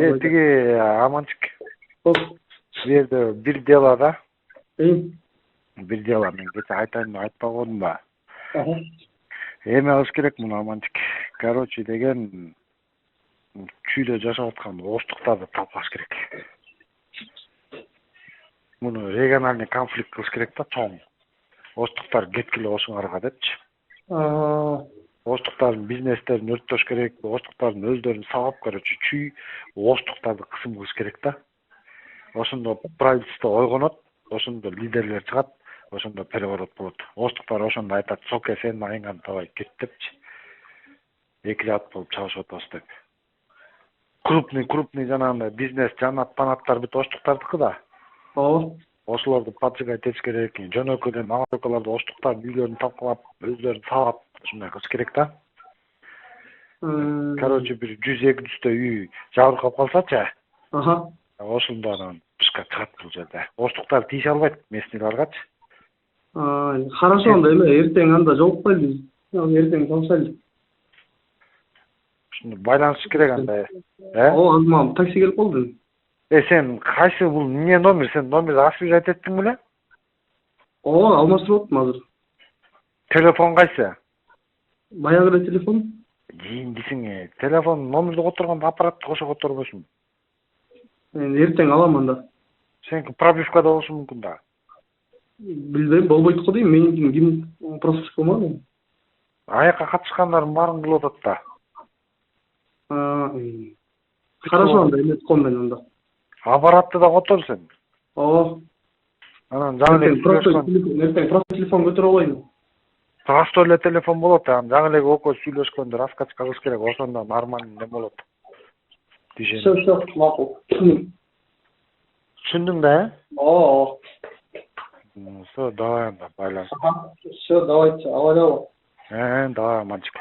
Тиги Аманчик. Оп. Бу жерде бир дело да. Бир дело мен кече айтайын деп айтпагам ба. Эме алыш керек муну Аманчик. Короче деген чүйдө жашап аткан оштуктарды талкалаш керек. Муну региональный конфликт кылыш керек да, чоң. Оштуктар кеткиле ошоңарга депчи. Оштуктардын бизнестерин өрттөш керек, оштуктардын өздөрүн сабап, короче, чүй оштуктарды кысым кылыш керек да. Ошондо правительство ойгонот, ошондо лидерлер чыгат, ошондо переворот болот. Оштуктар ошондо айтат, соке сен майыңан табай кет депчи. Эки жат болуп чабышып атабыз деп. Крупный жанагындай бизнес жанат-панаттар бүт оштуктардыкы да. Ошолорду поджигать этиш керек. Жөнөкөдөн Америкаларды оштуктардын үйлөрүн талкалап, өздөрүн сабап, ушундай кылыш керек да. Короче, бир 100-200 үй жабыркап калсачы. Ошондо анан бышка чыгат бул жерде. Оштуктар тийише албайт местныйларгачы. Хорошо, анда эме эртең анда жолукпайлы. Эртең табышайлы. Ушуну байланыш керек анда. Азыр такси келип калды. Сен кайсы бул эмне номер? Сен номерди освежать эттиң беле? Алмаштырып атам азыр. Телефон кайсы? Баягы эле телефон. Жийиндисиң, телефон номерди которгондо аппаратты кошо которбойсуң. Эртең алам анда. Сеники пробивкада болушу мүмкүн да. Билбейм, болбойт го дейм. Меники ким пропуска болмады. Аяка катышкандардын баарын кылып атат да. Хорошо, анда эмес ком мен анда. Аппаратты да котор сен. Анан жаңы эле просто телефон көтөрө албайм. Просто эле телефон болот, жаңы эле окоо сүйлөшкөндө раскачка кылыш керек, ошондо нормально не болот. Все, макул. Түшүндүң да, Все, давай анда байлаш. Все, давайте, алло. Давай, мальчик.